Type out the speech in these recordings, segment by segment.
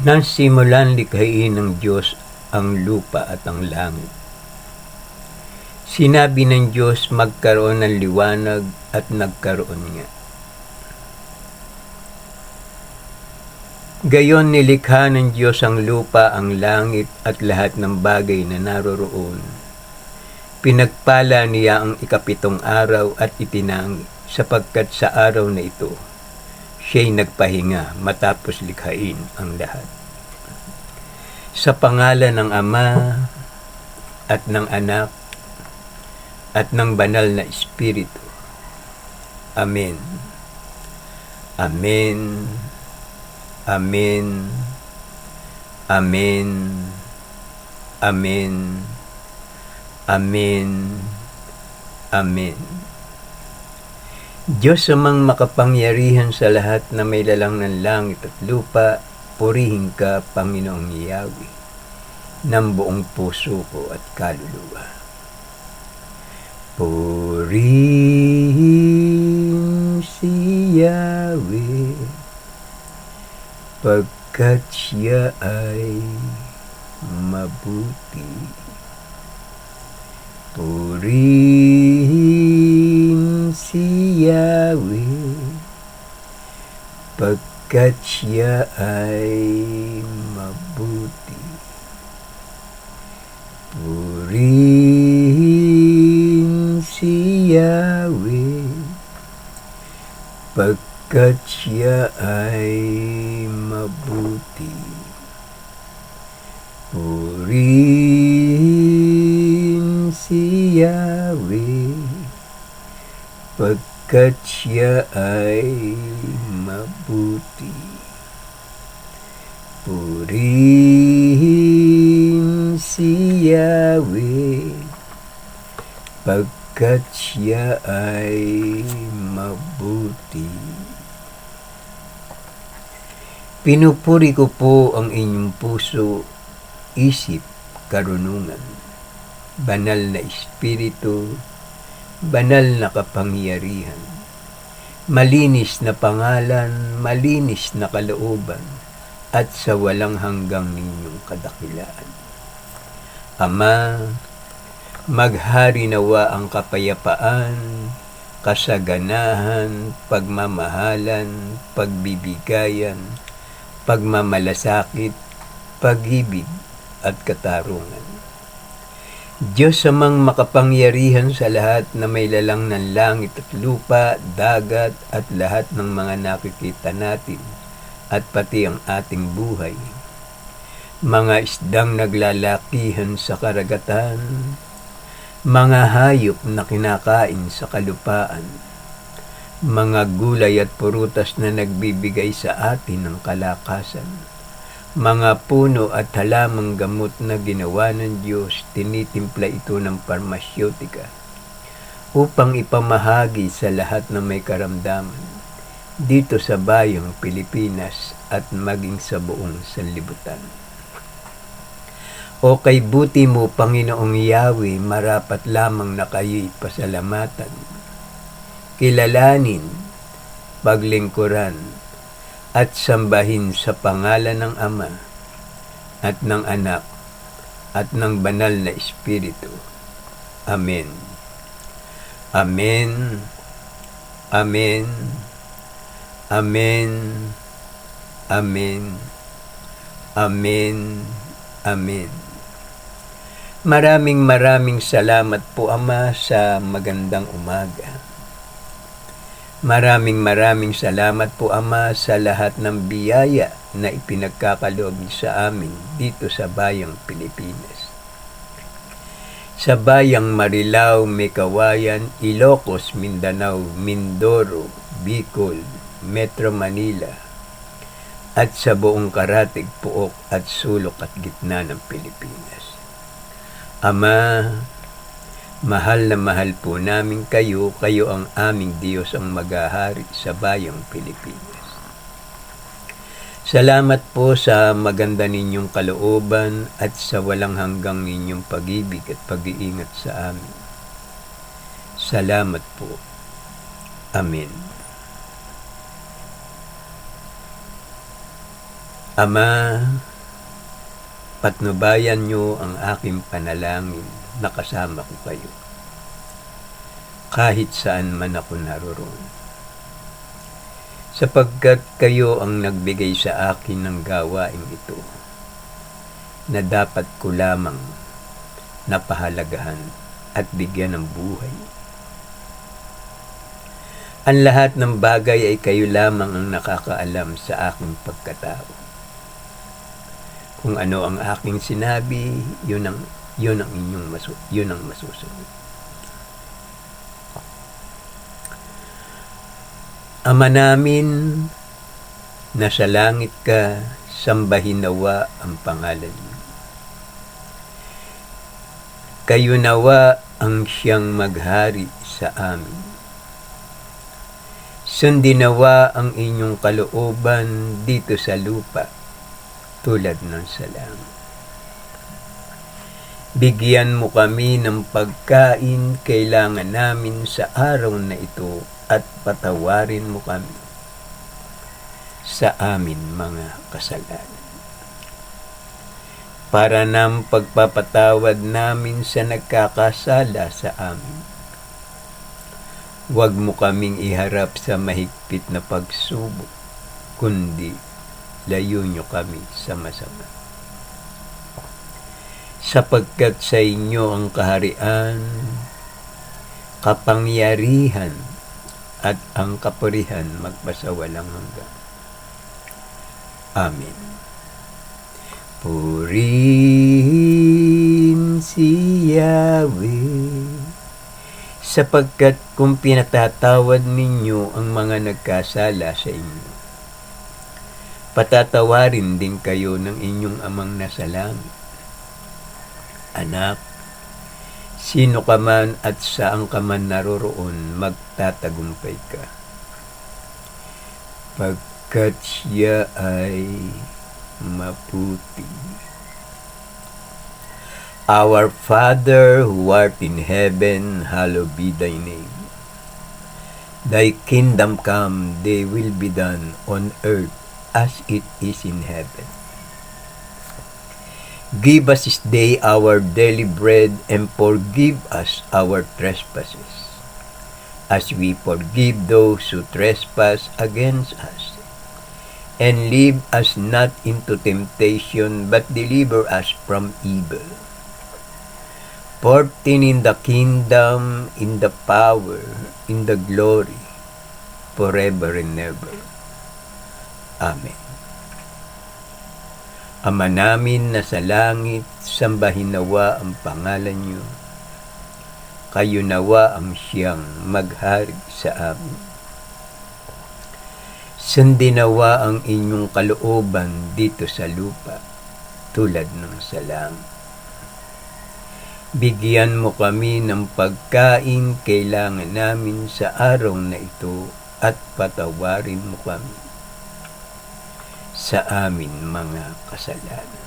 Nang simulan likhain ng Diyos ang lupa at ang langit. Sinabi ng Diyos magkaroon ng liwanag at nagkaroon nga. Gayon nilikha ng Diyos ang lupa, ang langit at lahat ng bagay na naroroon. Pinagpala niya ang ikapitong araw at itinangi, sapagkat sa araw na ito, siya'y nagpahinga matapos likhain ang lahat. Sa pangalan ng Ama at ng Anak at ng Banal na Espiritu. Amen. Amen. Amen. Amen. Amen. Amen. Amen. Diyos amang makapangyarihan sa lahat na may lalang ng langit at lupa, purihin ka, Panginoong Yahweh, ng buong puso ko at kaluluwa. Purihin si Yahweh, pagkat siya ay mabuti. Purihin si Yahweh, pagkat siya ay mabuti. Purihin si Yahweh, pagkat siya ay mabuti. Purihin si Yahweh, pagkat siya ay mabuti. Purihin si Yahweh, pagkat siya ay mabuti. Pinupuri ko po ang inyong puso, isip, karunungan, banal na espiritu, banal na kapangyarihan, malinis na pangalan, malinis na kalooban, at sa walang hanggang ninyong kadakilaan. Ama, maghari nawa ang kapayapaan, kasaganahan, pagmamahalan, pagbibigayan, pagmamalasakit, pag-ibig at katarungan. Diyos amang makapangyarihan sa lahat na may lalang ng langit at lupa, dagat at lahat ng mga nakikita natin at pati ang ating buhay. Mga isdang naglalakihan sa karagatan, mga hayop na kinakain sa kalupaan, mga gulay at prutas na nagbibigay sa atin ng kalakasan, mga puno at halamang gamot na ginawa ng Diyos, tinitimpla ito ng parmasyotika upang ipamahagi sa lahat na may karamdaman dito sa bayang Pilipinas at maging sa buong sanlibutan. O kay buti mo, Panginoong Yahweh, marapat lamang na kayo'y pasalamatan, kilalanin, paglingkuran, at sambahin sa pangalan ng Ama at ng Anak at ng Banal na Espiritu. Amen. Amen. Amen. Amen. Amen. Amen. Amen. Maraming salamat po, Ama, sa magandang umaga. Maraming salamat po, Ama, sa lahat ng biyaya na ipinagkakaloob sa amin dito sa bayang Pilipinas. Sa bayang Marilao, Mekawayan, Ilocos, Mindanao, Mindoro, Bicol, Metro Manila, at sa buong karatig, puok at sulok at gitna ng Pilipinas. Ama, mahal na mahal po namin kayo, kayo ang aming Diyos ang maghahari sa bayang Pilipinas. Salamat po sa maganda ninyong kalooban at sa walang hanggang ninyong pag-ibig at pag-iingat sa amin. Salamat po. Amen. Ama, patnubayan niyo ang aking panalangin na kasama ko kayo, kahit saan man ako naroroon. Sapagkat kayo ang nagbigay sa akin ng gawain ito, na dapat ko lamang napahalagahan at bigyan ng buhay. Ang lahat ng bagay ay kayo lamang ang nakakaalam sa aking pagkatao. Kung ano ang aking sinabi, yun ang masusunod. Ama namin, nasa langit ka, sambahin nawa ang pangalan niyo. Kayo nawa ang siyang maghari sa amin. Sundin nawa ang inyong kalooban dito sa lupa, tulad ng sa langit. Bigyan mo kami ng pagkain kailangan namin sa araw na ito at patawarin mo kami sa amin mga kasalanan, para ng pagpapatawad namin sa nagkakasala sa amin. Huwag mo kaming iharap sa mahigpit na pagsubok, kundi layo nyo kami sa masama. Sapagkat sa inyo ang kaharian, kapangyarihan, at ang kapurihan magpasawalang hanggan. Amen. Purihin si Yahweh, sapagkat kung pinatatawad ninyo ang mga nagkasala sa inyo, patatawarin din kayo ng inyong amang nasa langit. Anak, sino ka man at saan ka man naroroon, magtatagumpay ka, pagkat siya ay mabuti. Our Father who art in heaven, hallowed be thy name. Thy kingdom come, thy will be done on earth as it is in heaven. Give us this day our daily bread, and forgive us our trespasses, as we forgive those who trespass against us. And lead us not into temptation, but deliver us from evil. For thine in the kingdom, in the power, in the glory, forever and ever. Amen. Ama namin na sa langit, sambahin nawa ang pangalan niyo. Kayo nawa ang siyang maghari sa amin. Sundin nawa ang inyong kalooban dito sa lupa, tulad ng sa langit. Bigyan mo kami ng pagkain kailangan namin sa araw na ito at patawarin mo kami sa amin mga kasalanan,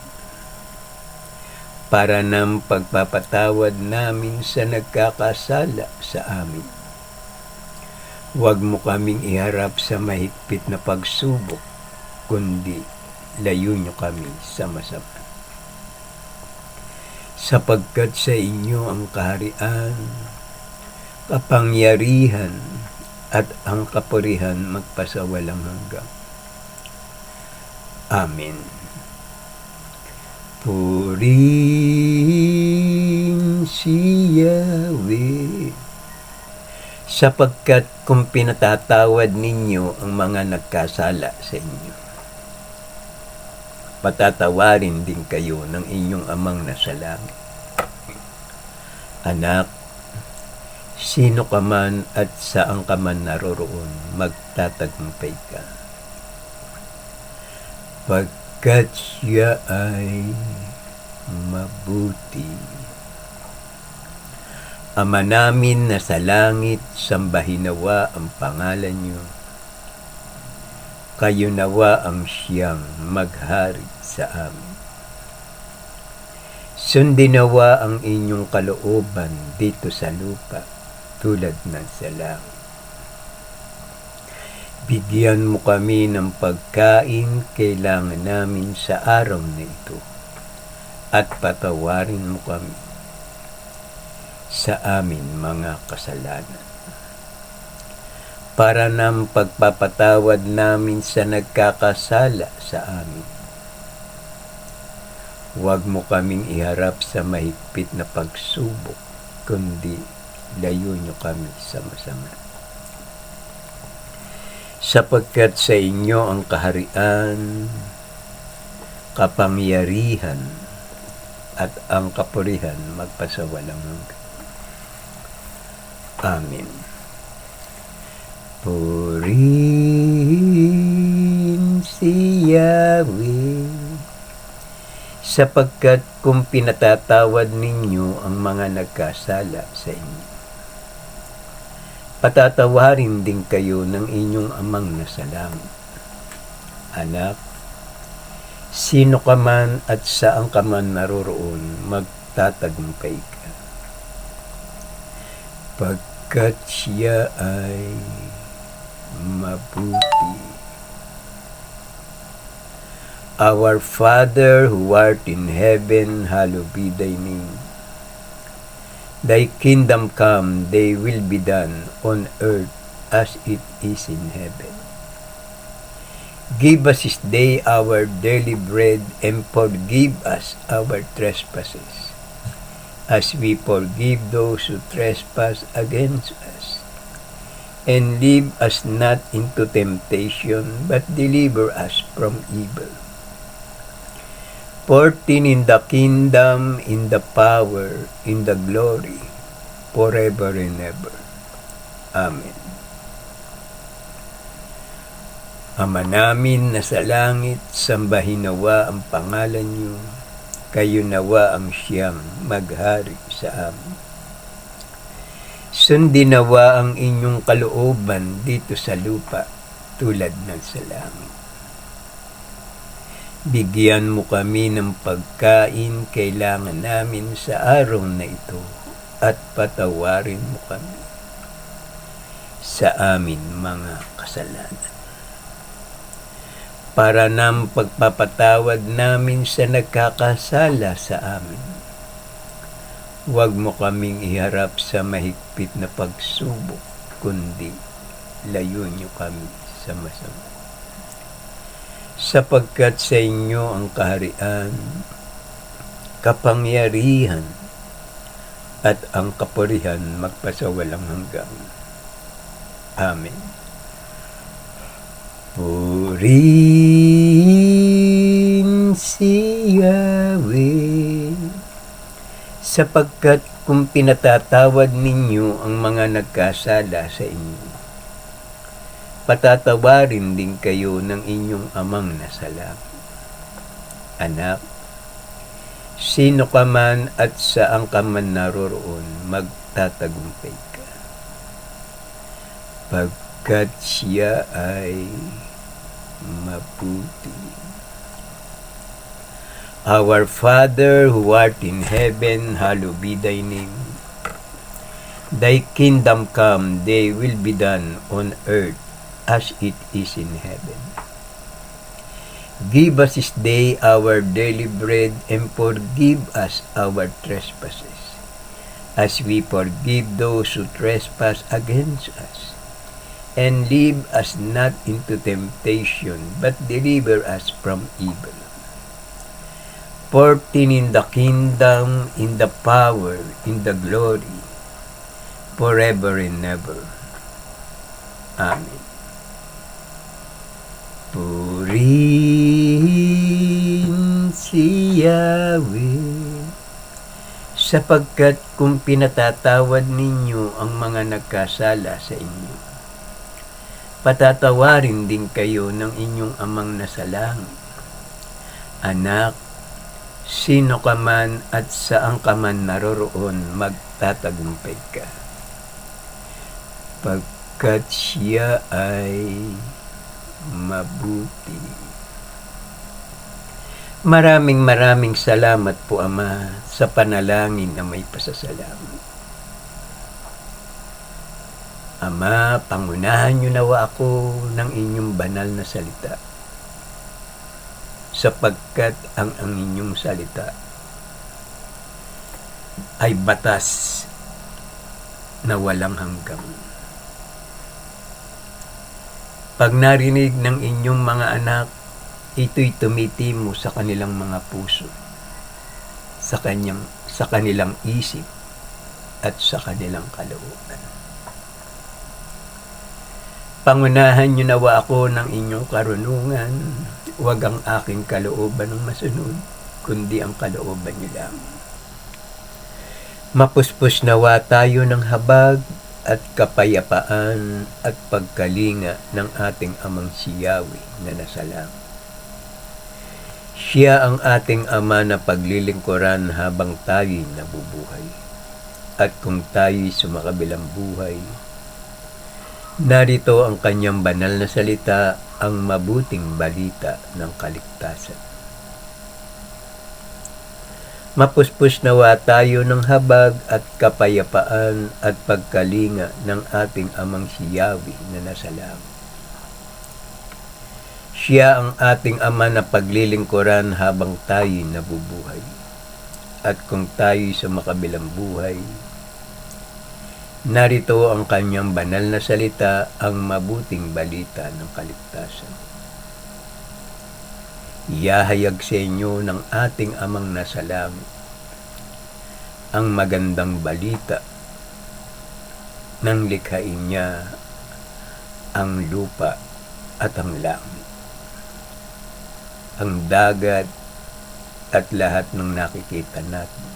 para ng pagpapatawad namin sa nagkakasala sa amin. Huwag mo kaming iharap sa mahigpit na pagsubok, kundi layo nyo kami sa masama. Sapagkat sa inyo ang kaharian, kapangyarihan, at ang kapurihan magpasawalang hanggan. Amen. Purihin si Yahweh, sapagkat kung pinatatawad ninyo ang mga nagkasala sa inyo, patatawarin din kayo ng inyong amang nasa langit. Anak, sino ka man at saan ka man naroroon, magtatagumpay ka, pagkat siya ay mabuti. Ama namin na sa langit, sambahin nawa ang pangalan niyo. Kayo nawa ang siyang maghari sa amin. Sundin nawa ang inyong kalooban dito sa lupa, tulad ng sa langit. Bigyan mo kami ng pagkain kailangan namin sa araw na ito at patawarin mo kami sa amin mga kasalanan para ng pagpapatawad namin sa nagkakasala sa amin. Huwag mo kaming iharap sa mahigpit na pagsubok, kundi layo nyo kami sa masama. Sapagkat sa inyo ang kaharian, kapangyarihan, at ang kapurihan magpasawalang hanggan. Amen. Purihin si Yahweh, sapagkat kung pinatatawad ninyo ang mga nagkasala sa inyo, patatawarin din kayo ng inyong amang nasa langit. Anak, sino ka man at saan ka man naroroon, magtatagumpay ka. Pagkat siya ay mabuti. Our Father who art in heaven, hallowed be thy name. Thy kingdom come, thy will be done on earth as it is in heaven. Give us this day our daily bread, and forgive us our trespasses, as we forgive those who trespass against us. And lead us not into temptation, but deliver us from evil. For thine in the kingdom, in the power, in the glory, forever and ever. Amen. Ama namin na sa langit, sambahin nawa ang pangalan niyo, kayo nawa ang siyang maghari sa amin. Sundin nawa ang inyong kalooban dito sa lupa, tulad ng sa langit. Bigyan mo kami ng pagkain kailangan namin sa araw na ito at patawarin mo kami sa amin mga kasalanan. Para ng pagpapatawad namin sa nagkakasala sa amin. Huwag mo kaming iharap sa mahigpit na pagsubok, kundi layo niyo kami sa masama. Sapagkat sa inyo ang kaharian, kapangyarihan, at ang kapurihan magpasawalang hanggan. Amen. Purihin si Yahweh, sapagkat kung pinatatawad ninyo ang mga nagkasala sa inyo, patatawarin din kayo ng inyong amang nasa langit. Anak, sino ka man at saan ka man naroroon, magtatagumpay ka. Pagkat siya ay mabuti. Our Father who art in heaven, hallowed be thy name. Thy kingdom come, thy will be done on earth as it is in heaven. Give us this day our daily bread, and forgive us our trespasses, as we forgive those who trespass against us. And lead us not into temptation, but deliver us from evil. For thine in the kingdom, in the power, in the glory, forever and ever. Amen. Purihin si Yahweh, sapagkat kung pinatatawad ninyo ang mga nagkasala sa inyo, patatawarin din kayo ng inyong amang nasa langit. Anak, sino ka man at saan ka man naroroon, magtatagumpay ka. Pagkat siya ay mabuti. Maraming salamat po, Ama, sa panalangin na may pasasalamat. Ama, pangunahan niyo nawa ako ng inyong banal na salita, sapagkat ang inyong salita ay batas na walang hanggang. Pag narinig ng inyong mga anak, ito'y tumitimo sa kanilang mga puso, sa kanilang isip, at sa kanilang kalooban. Pangunahan niyo nawa ako ng inyong karunungan, huwag ang aking kalooban ang masunod, kundi ang kalooban niyo lang. Mapuspos nawa tayo ng habag at kapayapaan at pagkalinga ng ating amang si Yahweh na nasa langit. Siya ang ating ama na paglilingkuran habang tayo'y nabubuhay. At kung tayo'y sumakabilang buhay, narito ang kanyang banal na salita, ang mabuting balita ng kaligtasan. Mapuspos nawa tayo ng habag at kapayapaan at pagkalinga ng ating amang si Yahweh na nasa langit. Siya ang ating ama na paglilingkuran habang tayo'y nabubuhay. At kung tayo'y sumakabilang buhay, narito ang kanyang banal na salita, ang mabuting balita ng kaligtasan. Iyahayag sa inyo ng ating amang nasa langit ang magandang balita ng likhain niya ang lupa at ang langit, ang dagat at lahat ng nakikita natin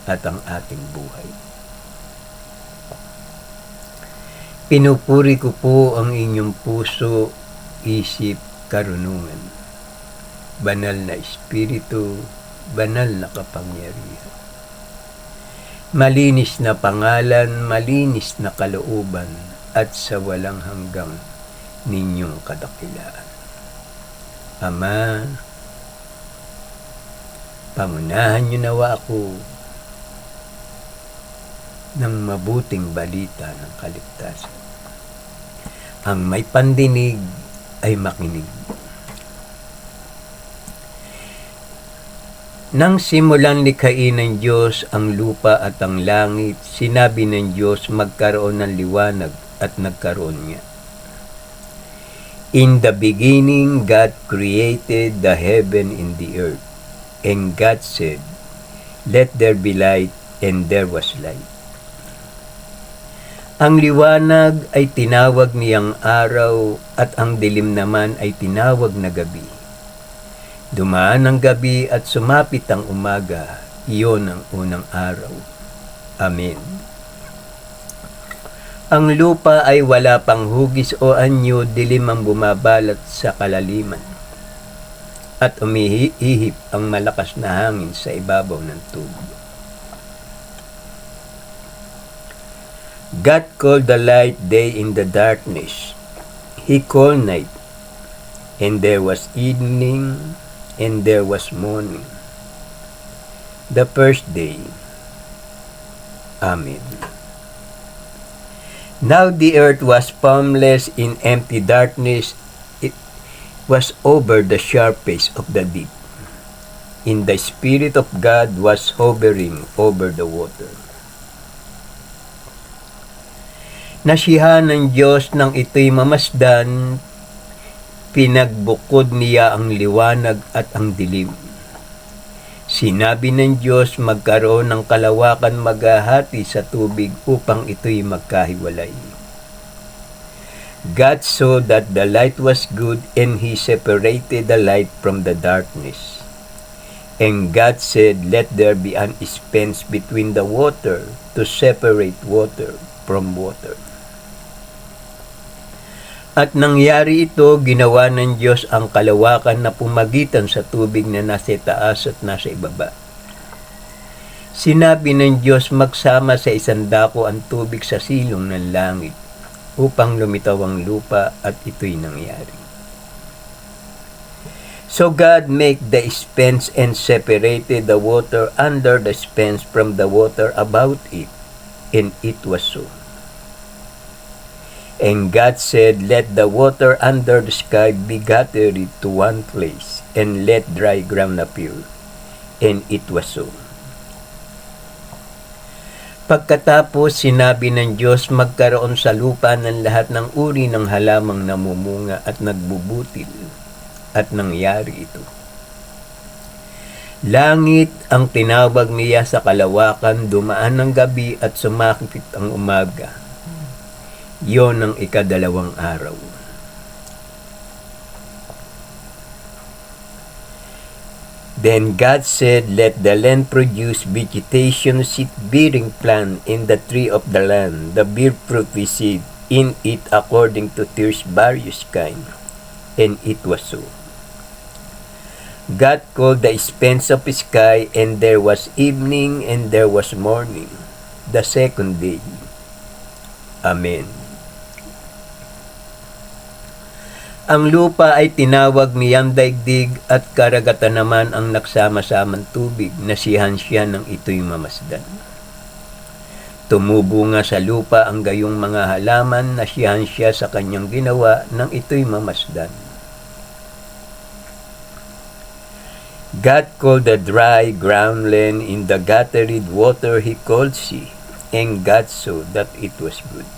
at ang ating buhay. Pinupuri ko po ang inyong puso, isip, karunungan, banal na espiritu, banal na kapangyarihan. Malinis na pangalan, malinis na kalooban, at sa walang hanggang ninyong kadakilaan. Ama, pangunahan niyo nawa ako ng mabuting balita ng kaligtasan. Ang may pandinig ay makinig. Nang simulang likhain ng Diyos ang lupa at ang langit, sinabi ng Diyos magkaroon ng liwanag at nagkaroon niya. In the beginning, God created the heaven and the earth. And God said, let there be light, and there was light. Ang liwanag ay tinawag niyang araw at ang dilim naman ay tinawag na gabi. Dumaan ang gabi at sumapit ang umaga, iyon ang unang araw. Amen. Ang lupa ay wala pang hugis o anyo, dilim ang bumabalat sa kalaliman. At umihip ang malakas na hangin sa ibabaw ng tubig. God called the light day in the darkness. He called night, and there was evening, and there was morning, the first day. Amen. Now the earth was formless in empty darkness. It was over the sharp face of the deep. And the Spirit of God was hovering over the water. Nasiyahan ng Diyos nang ito'y mamasdan, pinagbukod niya ang liwanag at ang dilim. Sinabi ng Diyos magkaroon ng kalawakan maghahati sa tubig upang ito'y magkahiwalay. God saw that the light was good, and He separated the light from the darkness. And God said, let there be an expanse between the water to separate water from water. At nangyari ito, ginawa ng Diyos ang kalawakan na pumagitan sa tubig na nasa taas at nasa ibaba. Sinabi ng Diyos magsama sa isang dako ang tubig sa silong ng langit upang lumitaw ang lupa, at ito'y nangyari. So God made the expanse and separated the water under the expanse from the water about it, and it was so. And God said, "Let the water under the sky be gathered to one place, and let dry ground appear." And it was so. Pagkatapos, sinabi ng Diyos, magkaroon sa lupa ng lahat ng uri ng halamang namumunga at nagbubutil. At nangyari ito. Langit ang tinawag niya sa kalawakan, dumaan ng gabi at sumakit ang umaga. Yon ang ikadalawang araw. Then God said, "Let the land produce vegetation, seed-bearing plant in the tree of the land, the bear fruit with seed in it according to their various kind." And it was so. God called the expanse of the sky, and there was evening, and there was morning, the second day. Amen. Ang lupa ay tinawag niyang daigdig at karagatan naman ang nagsama-samang tubig, nasihan siya ng ito'y mamasdan. Tumubo nga sa lupa ang gayong mga halaman, nasihan siya sa kanyang ginawa ng ito'y mamasdan. God called the dry ground land, in the gathered water he called sea, and God saw that it was good.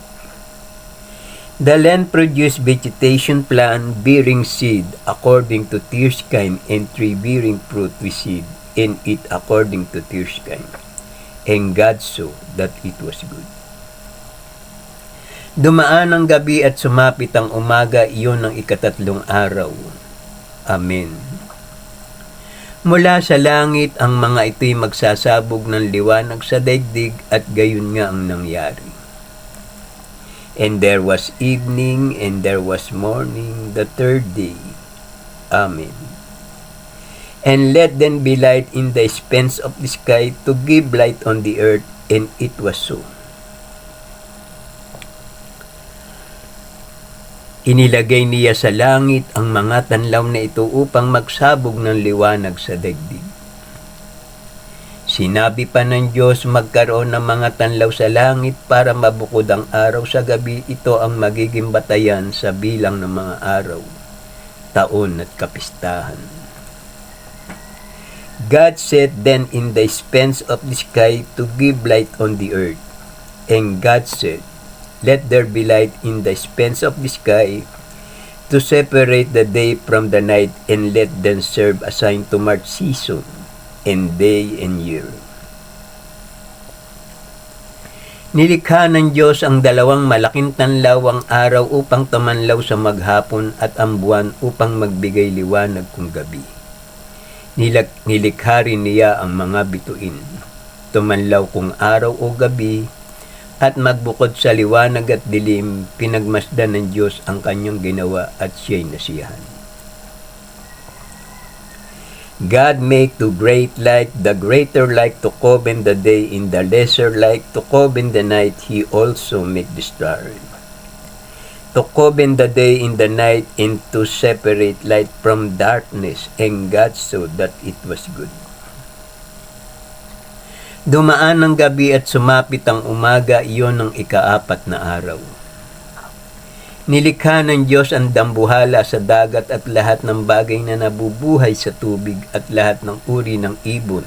The land produced vegetation plant bearing seed according to their kind, and tree bearing fruit with seed in it according to their kind. And God saw that it was good. Dumaan ang gabi at sumapit ang umaga, iyon ang ikatatlong araw. Amen. Mula sa langit ang mga ito'y magsasabog ng liwanag sa daigdig, at gayon nga ang nangyari. And there was evening, and there was morning, the third day. Amen. And let then be light in the expanse of the sky to give light on the earth, and it was so. Inilagay niya sa langit ang mga tanlaw na ito upang magsabog ng liwanag sa daigdig. Sinabi pa ng Diyos, magkaroon ng mga tanlaw sa langit para mabukod ang araw sa gabi. Ito ang magiging batayan sa bilang ng mga araw, taon at kapistahan. God set then in the expanse of the sky to give light on the earth. And God said, "Let there be light in the expanse of the sky to separate the day from the night, and let them serve a sign to mark season, and day and year." Nilikha ng Diyos ang dalawang malaking tanlaw, ang araw upang tumanlaw sa maghapon at ang buwan upang magbigay liwanag kung gabi. Nilikha rin niya ang mga bituin, tumanlaw kung araw o gabi, at magbukod sa liwanag at dilim. Pinagmasdan ng Diyos ang kanyang ginawa at siya'y nasiyahan. God made to great light, the greater light to coven the day, in the lesser light to coven the night. He also made the stars to coven the day in the night, and to separate light from darkness. And God saw that it was good. Dumaan ang gabi at sumapit ang umaga, iyon ang ikaapat na araw. Nilikha ng Diyos ang dambuhala sa dagat at lahat ng bagay na nabubuhay sa tubig at lahat ng uri ng ibon.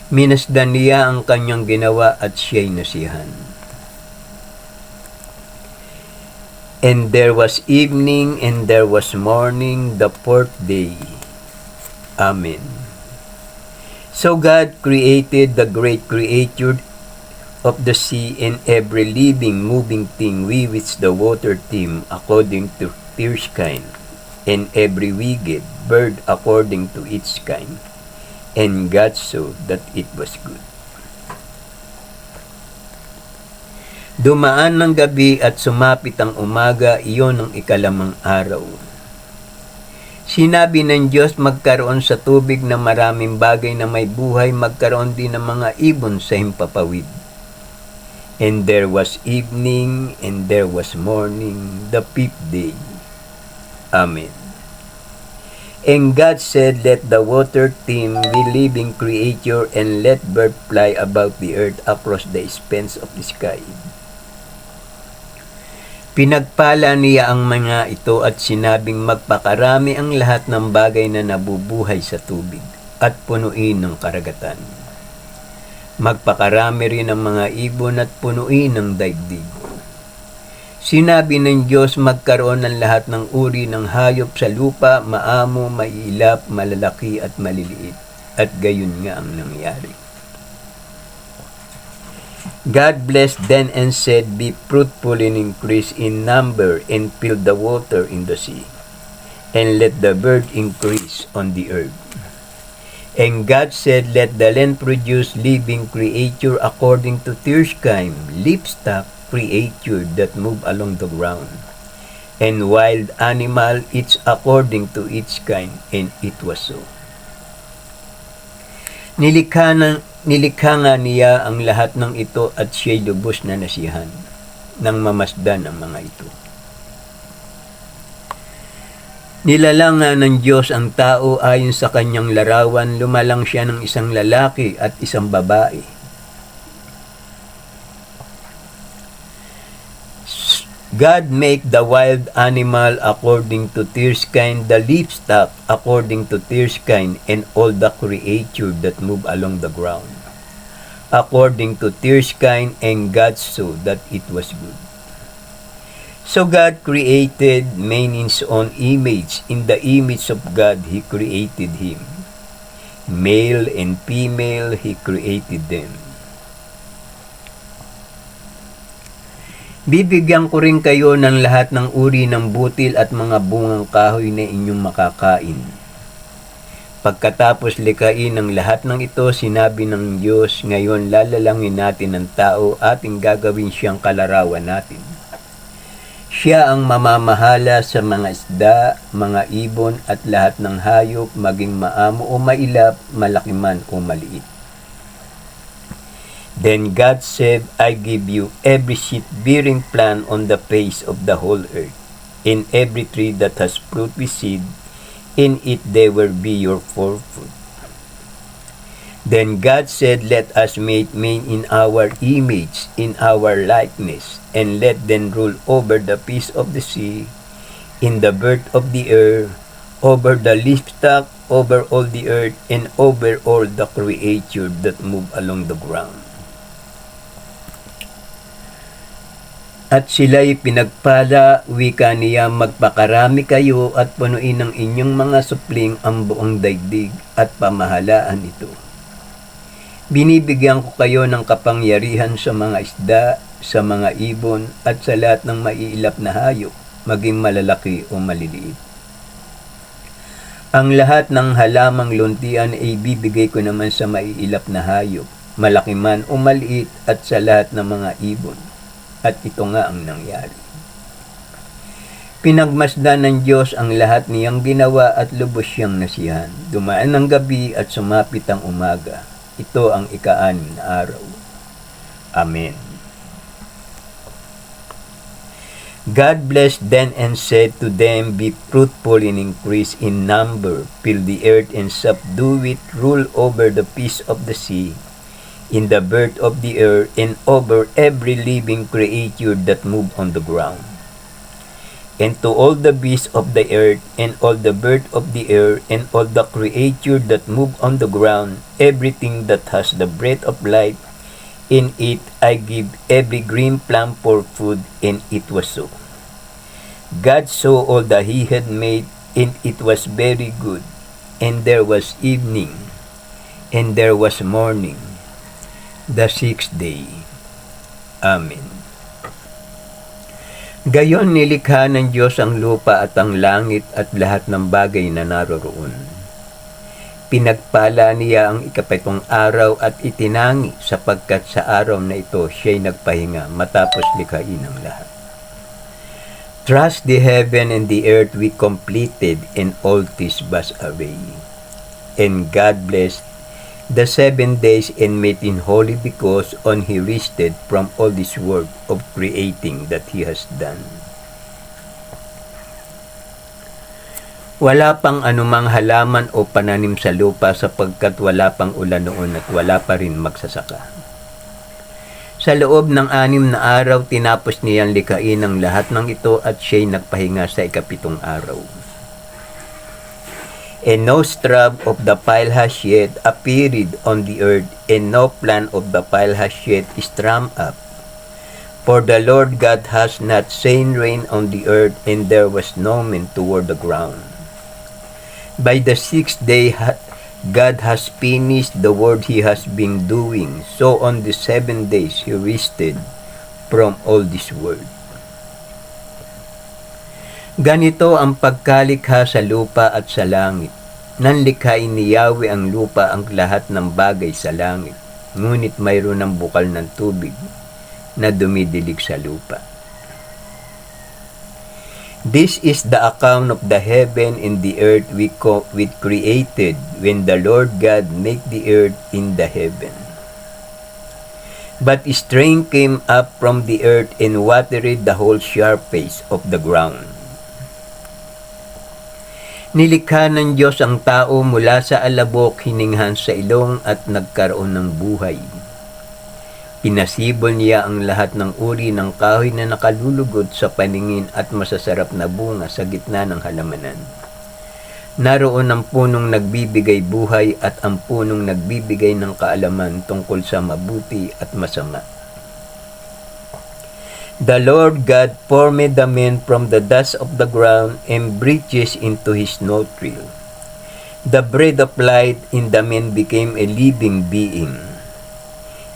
Minasdan niya ang kanyang ginawa at siya'y nasiyahan. And there was evening, and there was morning, the fourth day. Amen. So God created the great creature of the sea, and every living, moving thing with which the water teem according to their kind, and every winged bird according to its kind. And God saw that it was good. Dumaan ng gabi at sumapit ang umaga, iyon ang ikalamang araw. Sinabi ng Diyos, magkaroon sa tubig na maraming bagay na may buhay, magkaroon din ng mga ibon sa himpapawid. And there was evening, and there was morning, the fifth day. Amen. And God said, "Let the water teem with living creature, and let birds fly about the earth across the expanse of the sky." Pinagpala niya ang mga ito at sinabing magpakarami ang lahat ng bagay na nabubuhay sa tubig at punuin ng karagatan. Magpakarami rin ang mga ibon at punuin ng daigdig. Sinabi ng Diyos magkaroon ng lahat ng uri ng hayop sa lupa, maamo, maiilap, malalaki at maliliit. At gayon nga ang nangyari. God blessed them and said, "Be fruitful and increase in number, and fill the water in the sea, and let the bird increase on the earth." And God said, "Let the land produce living creature according to their kind, livestock creature that move along the ground, and wild animal each according to its kind." And it was so. Nilikha nga niya ang lahat ng ito at siya'y lubos na nasiyahan nang mamasdan ang mga ito. Nilalang nga ng Diyos ang tao ayon sa kanyang larawan, lumalang siya ng isang lalaki at isang babae. God make the wild animal according to their kind, the livestock according to their kind, and all the creature that move along the ground, according to their kind, and God saw that it was good. So God created man in his own image, in the image of God he created him. Male and female he created them. Bibigyan ko rin kayo ng lahat ng uri ng butil at mga bungang kahoy na inyong makakain. Pagkatapos likain ng lahat ng ito, sinabi ng Diyos, ngayon lalalangin natin ang tao, ating gagawin siyang kalarawan natin. Siya ang mamamahala sa mga isda, mga ibon at lahat ng hayop, maging maamo o mailap, malaki man o maliit. Then God said, "I give you every seed-bearing plant on the face of the whole earth, and every tree that has fruit with seed, in it they will be your for food." Then God said, "Let us make man in our image, in our likeness, and let them rule over the fish of the sea, in the bird of the air, over the livestock, over all the earth, and over all the creature that move along the ground." At sila'y pinagpala, wika niya, magpakarami kayo at punuin ng inyong mga supling ang buong daigdig at pamahalaan ito. Binibigyan ko kayo ng kapangyarihan sa mga isda, sa mga ibon, at sa lahat ng maiilap na hayop, maging malalaki o maliliit. Ang lahat ng halamang luntian ay bibigay ko naman sa maiilap na hayop, malaki man o maliit, at sa lahat ng mga ibon. At ito nga ang nangyari. Pinagmasdan ng Diyos ang lahat niyang ginawa at lubos siyang nasiyahan. Dumaan ang gabi at sumapit ang umaga. Ito ang ika-6 na araw. Amen. God blessed them and said to them, "Be fruitful and increase in number, fill the earth and subdue it, rule over the fish of the sea, in the bird of the air, and over every living creature that move on the ground. And to all the beasts of the earth, and all the bird of the air, and all the creature that move on the ground, everything that has the breath of life, in it I give every green plant for food." And it was so. God saw all that he had made, and it was very good. And there was evening, and there was morning, the 6th day. Amen. Gayon nilikha ng Diyos ang lupa at ang langit at lahat ng bagay na naroroon. Pinagpala niya ang ika-7 araw at itinangi, sapagkat sa araw na ito siya'y nagpahinga matapos likhain ang lahat. Trust the heaven and the earth we completed, and all this was away. And God blessed the 7 days and made him holy, because on he rested from all this work of creating that he has done. Wala pang anumang halaman o pananim sa lupa, sapagkat wala pang ulan noon at wala pa rin magsasaka. Sa loob ng 6 na araw, tinapos niyang likhain ang lahat ng ito at siya'y nagpahinga sa 7th araw. And no shrub of the pile has yet appeared on the earth, and no plant of the pile has yet sprung up. For the Lord God has not sent rain on the earth, and there was no man toward the ground. By the 6th day God has finished the work he has been doing. So on the 7 days he rested from all this work. Ganito ang pagkalikha sa lupa at sa langit. Nanlikhain ni Yahweh ang lupa ang lahat ng bagay sa langit, ngunit mayroon ng bukal ng tubig na dumidilig sa lupa. This is the account of the heaven and the earth we created when the Lord God made the earth in the heaven. But strain came up from the earth and watered the whole surface of the ground. Nilikha ng Diyos ang tao mula sa alabok, hininghan sa ilong at nagkaroon ng buhay. Pinasibol niya ang lahat ng uri ng kahoy na nakalulugod sa paningin at masasarap na bunga sa gitna ng halamanan. Naroon ang punong nagbibigay buhay at ang punong nagbibigay ng kaalaman tungkol sa mabuti at masama. The Lord God formed the man from the dust of the ground and breathed into his nostril. The breath of life in the man became a living being.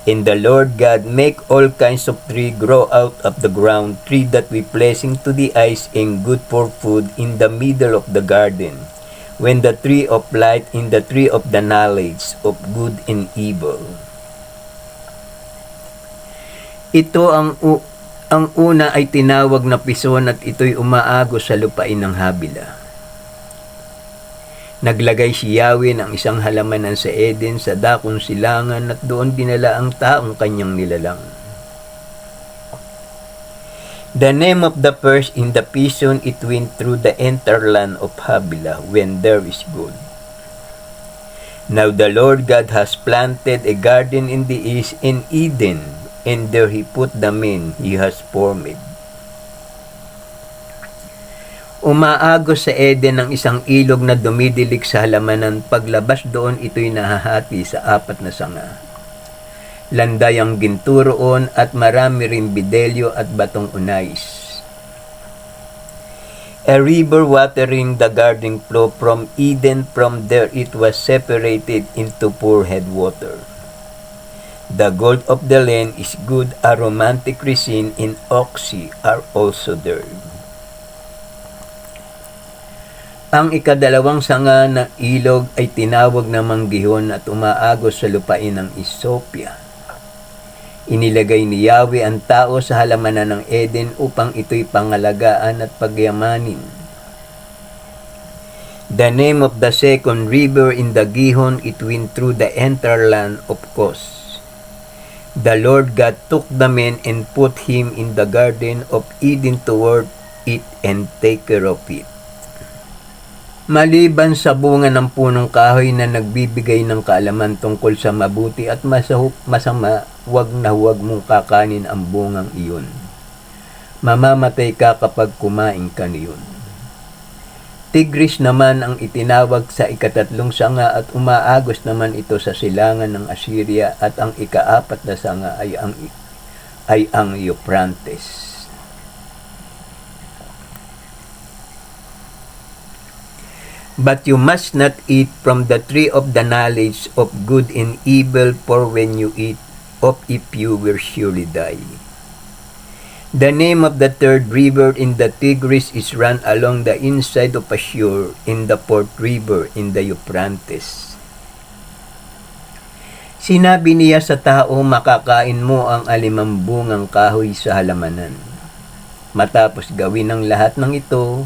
And the Lord God make all kinds of tree grow out of the ground, tree that be pleasing to the eyes and good for food in the middle of the garden, when the tree of life in the tree of the knowledge of good and evil. Ito ang una ay tinawag na pison at ito'y umaagos sa lupain ng Habila. Naglagay si Yahweh ng isang halamanan sa Eden sa dakong silangan at doon dinala ang taong kanyang nilalang. The name of the first in the pison, it went through the entire land of Havilah when there is good. Now the Lord God has planted a garden in the east in Eden, and there he put the man he has formed. Umaagos sa Eden ang isang ilog na dumidilig sa halamanan. Paglabas doon, ito'y nahahati sa 4 na sanga. Landay ang ginto roon at marami rin bidelyo at batong unais. A river watering the garden flow from Eden. From there it was separated into 4 headwater. The gold of the land is good, aromatic resin and oxy are also there. Ang ikadalawang sanga ng ilog ay tinawag na Manggihon at umaagos sa lupain ng Ethiopia. Inilagay ni Yahweh ang tao sa halamanan ng Eden upang ito'y pangalagaan at pagyamanin. The name of the second river in the Gihon, it went through the entire land of Cos. The Lord God took the man and put him in the garden of Eden to work it and take care of it. Maliban sa bunga ng punong kahoy na nagbibigay ng kaalaman tungkol sa mabuti at masama, huwag mong kakanin ang bungang iyon. Mamamatay ka kapag kumain ka niyon. Tigris naman ang itinawag sa ikatatlong sanga at umaagos naman ito sa silangan ng Assyria at ang ika-4 na sanga ay ang Euphrates. But you must not eat from the tree of the knowledge of good and evil, for when you eat of it you will surely die. The name of the third river in the Tigris is run along the inside of Ashur, in the 4th river in the Euphrates. Sinabi niya sa tao, makakain mo ang 5 bungang kahoy sa halamanan. Matapos gawin ang lahat ng ito,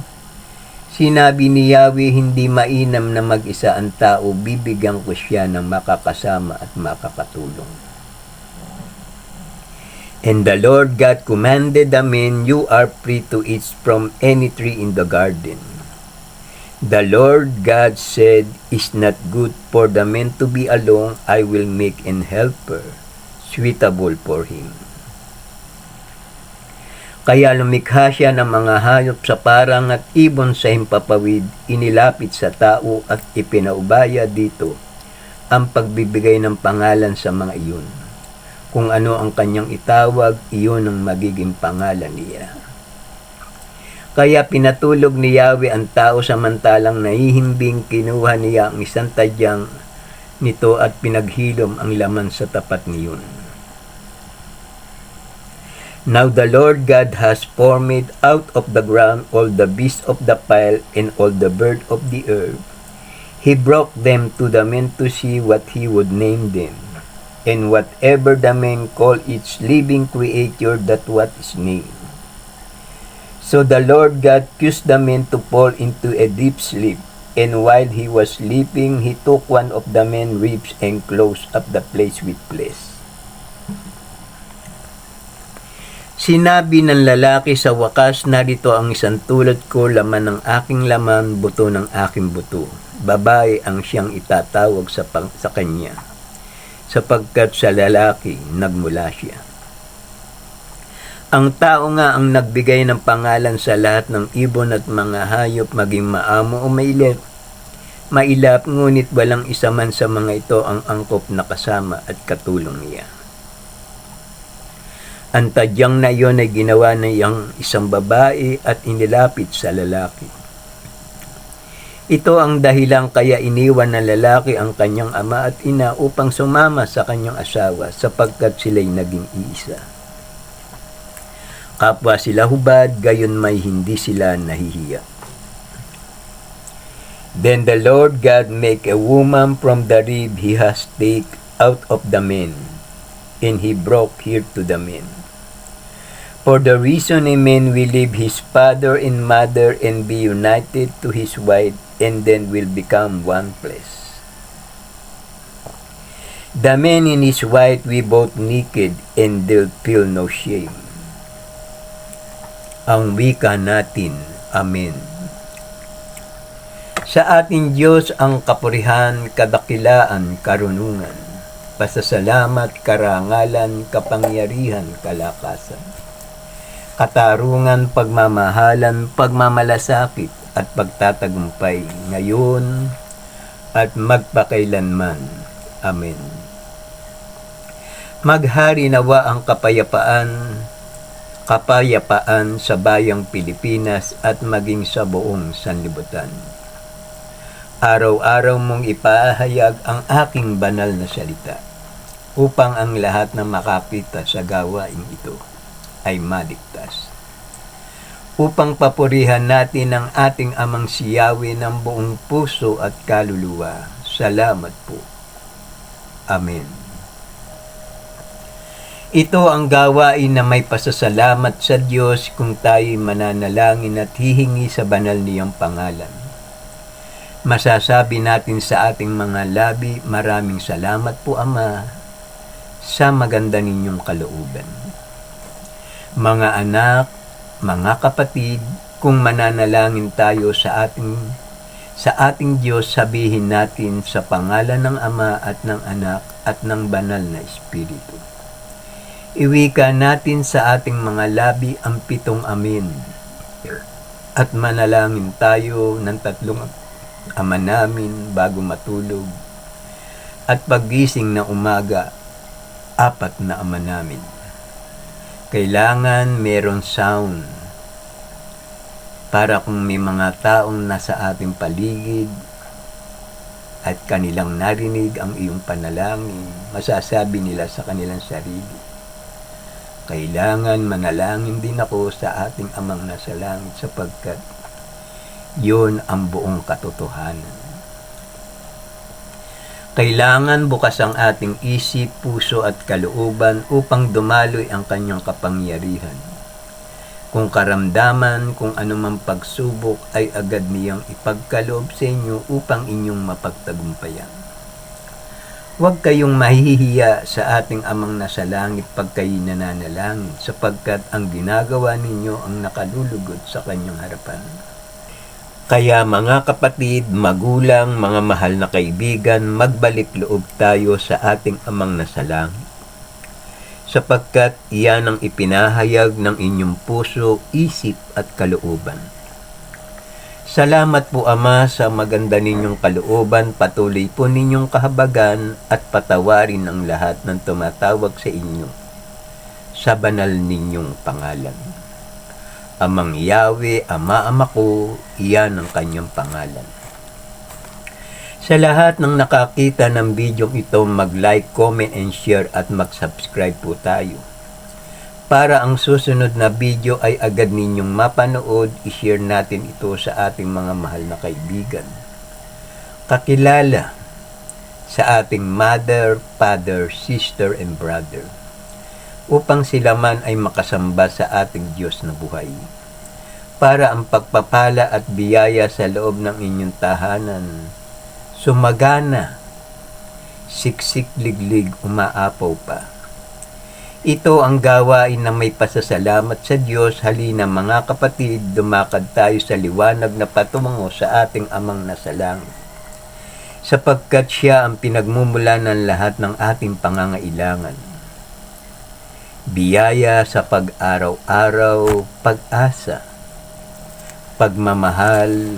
sinabi ni Yahweh, hindi mainam na mag-isa ang tao, bibigyan ko siya ng makakasama at makakatulong. And the Lord God commanded the man, you are free to eat from any tree in the garden. The Lord God said, it's not good for the man to be alone, I will make an helper suitable for him. Kaya lumikha siya ng mga hayop sa parang at ibon sa himpapawid, inilapit sa tao at ipinaubaya dito ang pagbibigay ng pangalan sa mga iyon. Kung ano ang kanyang itawag, iyon ang magiging pangalan niya. Kaya pinatulog ni Yahweh ang tao samantalang nahihimbing, kinuha niya ang isang tadyang nito at pinaghilom ang laman sa tapat niyon. Now the Lord God has formed out of the ground all the beasts of the field and all the birds of the earth. He brought them to the men to see what he would name them. And whatever the men call each living creature, that what is named. So the Lord God caused the men to fall into a deep sleep. And while he was sleeping, he took one of the men's ribs and closed up the place with flesh. Sinabi ng lalaki sa wakas, narito ang isang tulad ko, laman ng aking laman, buto ng aking buto. Babae ang siyang itatawag sa kanya, sapagkat sa lalaki nagmula siya. Ang tao nga ang nagbigay ng pangalan sa lahat ng ibon at mga hayop, maging maamo o mailap, ngunit walang isa man sa mga ito ang angkop na kasama at katulong niya. Ang tadyang na iyon ay ginawa niyang isang babae at inilapit sa lalaki. Ito ang dahilan kaya iniwan ng lalaki ang kanyang ama at ina upang sumama sa kanyang asawa, sapagkat sila'y naging iisa. Kapwa sila hubad, gayon may hindi sila nahihiya. Then the Lord God make a woman from the rib he has take out of the man, and he brought her to the man. For the reason a man will leave his father and mother and be united to his wife, and then will become one flesh. The man and his wife we both naked, and they'll feel no shame. Ang wika natin. Amen. Sa ating Diyos ang kapurihan, kadakilaan, karunungan, pasasalamat, karangalan, kapangyarihan, kalakasan, katarungan, pagmamahalan, pagmamalasakit, at pagtatagumpay, ngayon at magpakailanman. Amen. Maghari nawa ang kapayapaan sa bayang Pilipinas at maging sa buong sanlibutan. Araw-araw mong ipahayag ang aking banal na salita, upang ang lahat na makapita sa gawain ito ay maligtas. Upang papurihan natin ang ating amang si Yahweh ng buong puso at kaluluwa. Salamat po. Amen. Ito ang gawain na may pasasalamat sa Diyos kung tayo'y mananalangin at hihingi sa banal niyang pangalan. Masasabi natin sa ating mga labi, maraming salamat po Ama sa maganda ninyong kalooban. Mga anak, mga kapatid, kung mananalangin tayo sa ating Diyos, sabihin natin sa pangalan ng Ama at ng Anak at ng Banal na Espiritu. Iwika natin sa ating mga labi ang 7 amen. At manalangin tayo ng 3 Ama namin bago matulog. At paggising na umaga, 4 na Ama namin. Kailangan meron sound para kung may mga taong nasa ating paligid at kanilang narinig ang iyong panalangin, masasabi nila sa kanilang sarili, kailangan manalangin din ako sa ating Amang nasa langit, sapagkat yun ang buong katotohanan. Kailangan bukas ang ating isip, puso at kalooban upang dumaloy ang kanyang kapangyarihan. Kung karamdaman, kung anumang pagsubok ay agad niyang ipagkaloob sa inyo upang inyong mapagtagumpayan. Huwag kayong mahihiya sa ating Amang nasa langit pag kayo nananalangin, sapagkat ang ginagawa ninyo ang nakalulugod sa kanyang harapan. Kaya mga kapatid, magulang, mga mahal na kaibigan, magbalik loob tayo sa ating Amang nasa langit. sapagkat iyan ang ipinahayag ng inyong puso, isip at kalooban. Salamat po Ama sa maganda ninyong kalooban, patuloy po ninyong kahabagan at patawarin ang lahat ng tumatawag sa inyo sa banal ninyong pangalan. Amang Yahweh, Ama ko, iyan ang kanyang pangalan. Sa lahat ng nakakita ng video ito, mag-like, comment, and share at mag-subscribe po tayo. Para ang susunod na video ay agad ninyong mapanood, i-share natin ito sa ating mga mahal na kaibigan. Kakilala sa ating mother, father, sister, and brother, upang sila man ay makasamba sa ating Diyos na buhay. Para ang pagpapala at biyaya sa loob ng inyong tahanan sumagana, siksik liglig, umaapaw pa. Ito ang gawain na may pasasalamat sa Diyos. Halina mga kapatid, dumakad tayo sa liwanag na patungo sa ating Amang nasa langit, sapagkat Siya ang pinagmumula ng lahat ng ating pangangailangan. Biyaya sa pag-araw-araw, pag-asa, pagmamahal,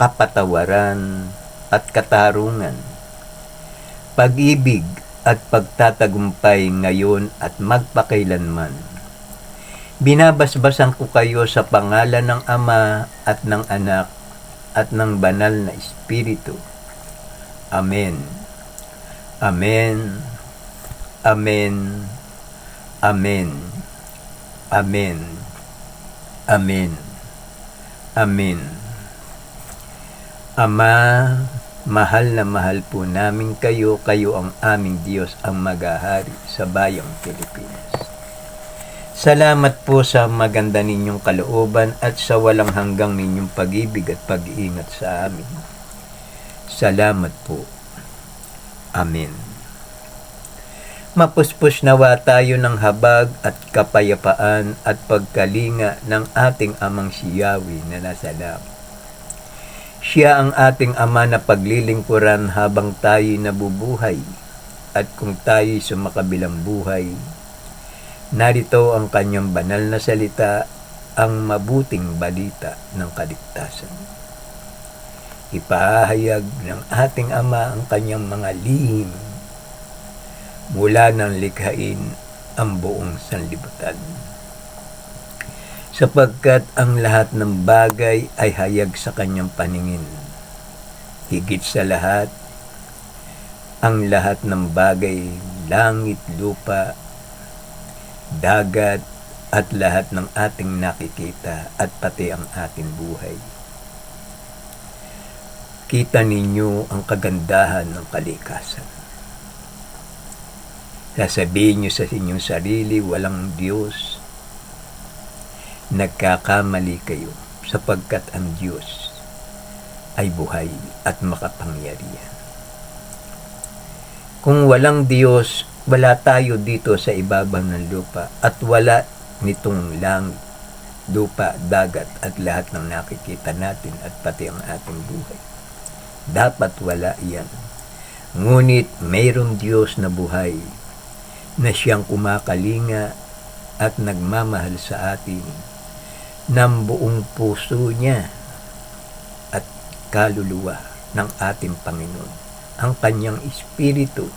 kapatawaran, at katarungan, pag-ibig at pagtatagumpay ngayon at magpakailanman. Binabasbasan ko kayo sa pangalan ng Ama at ng Anak at ng Banal na Espiritu. Amen. Amen. Amen. Amen. Amen. Amen. Amen. Ama, mahal na mahal po namin kayo. Kayo ang aming Diyos, ang maghahari sa bayang Pilipinas. Salamat po sa maganda ninyong kalooban at sa walang hanggang ninyong pag-ibig at pag-iingat sa amin. Salamat po. Amen. Mapuspos nawa tayo ng habag at kapayapaan at pagkalinga ng ating Amang si Yahweh na nasa langit. Siya ang ating Ama na paglilingkuran habang tayo nabubuhay, at kung tayo sumakabilang buhay, narito ang kanyang banal na salita, ang mabuting balita ng kaligtasan. Ipahayag ng ating Ama ang kanyang mga lihim mula ng likhain ang buong sanlibutan. Sapagkat ang lahat ng bagay ay hayag sa kanyang paningin. Higit sa lahat, ang lahat ng bagay, langit, lupa, dagat, at lahat ng ating nakikita at pati ang ating buhay. Kita ninyo ang kagandahan ng kalikasan. Sasabihin nyo sa inyong sarili, walang Diyos. Nagkakamali kayo, sapagkat ang Diyos ay buhay at makapangyarihan. Kung walang Diyos, wala tayo dito sa ibabaw ng lupa at wala nitong langit, lupa, dagat at lahat ng nakikita natin at pati ang ating buhay. Dapat wala iyan. Ngunit mayroong Diyos na buhay na siyang kumakalinga at nagmamahal sa atin ng buong puso niya at kaluluwa ng ating Panginoon. Ang kanyang Espiritu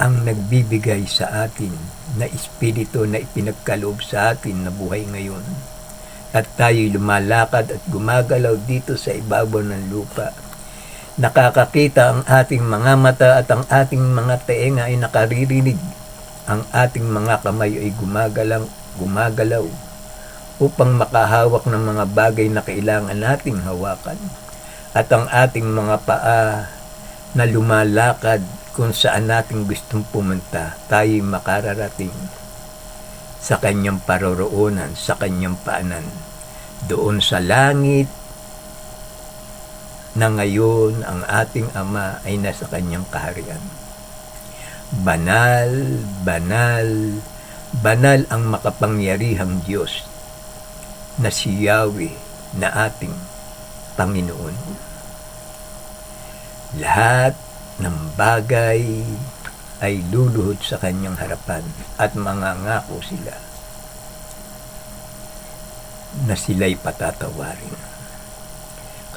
ang nagbibigay sa atin na Espiritu na ipinagkaloob sa atin na buhay ngayon. At tayo'y lumalakad at gumagalaw dito sa ibabaw ng lupa. Nakakakita ang ating mga mata at ang ating mga tenga ay nakaririnig. Ang ating mga kamay ay gumagalaw upang makahawak ng mga bagay na kailangan nating hawakan. At ang ating mga paa na lumalakad kung saan natin gustong pumunta, tayo'y makararating sa kanyang paroroonan, sa kanyang paanan, doon sa langit na ngayon ang ating Ama ay nasa kanyang kaharian. Banal, banal, banal ang makapangyarihang Diyos na si Yahweh na ating Panginoon. Lahat ng bagay ay luluhod sa kanyang harapan at mangangako sila na sila'y patatawarin.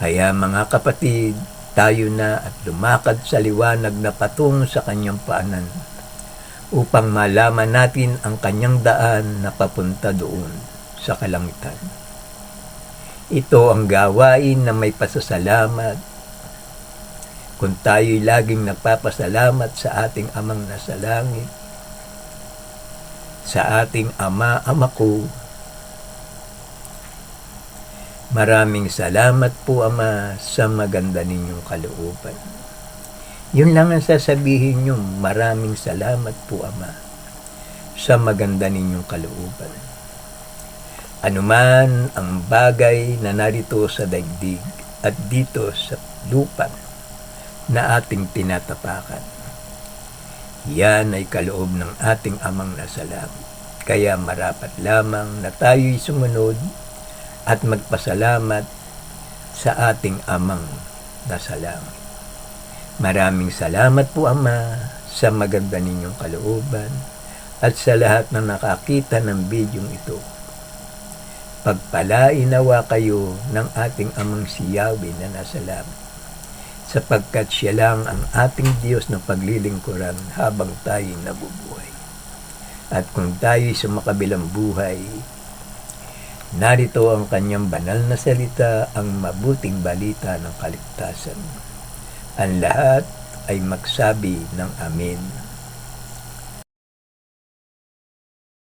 Kaya mga kapatid, tayo na at lumakad sa liwanag na patungo sa kanyang paanan upang malaman natin ang kanyang daan na papunta doon sa kalangitan. Ito ang gawain na may pasasalamat kung tayo'y laging nagpapasalamat sa ating Amang nasa langit, sa ating Ama ko. Maraming salamat po, Ama, sa maganda ninyong kalooban. Yun lang ang sasabihin nyo, maraming salamat po, Ama, sa maganda ninyong kalooban. Anuman ang bagay na narito sa daigdig at dito sa lupa na ating tinatapakan, yan ay kaloob ng ating Amang nasa langit. Kaya marapat lamang na tayo'y sumunod at magpasalamat sa ating Amang nasa langit. Maraming salamat po, Ama, sa maganda ninyong kalooban at sa lahat na nakakita ng bidyong ito. Pagpalain nawa kayo ng ating Amang si Yahweh na nasa langit, sapagkat siya lang ang ating Diyos na paglilingkuran habang tayo'y nabubuhay. At kung tayo'y sumakabilang buhay, narito ang kanyang banal na salita, ang mabuting balita ng kaligtasan. Ang lahat ay magsabi ng Amen.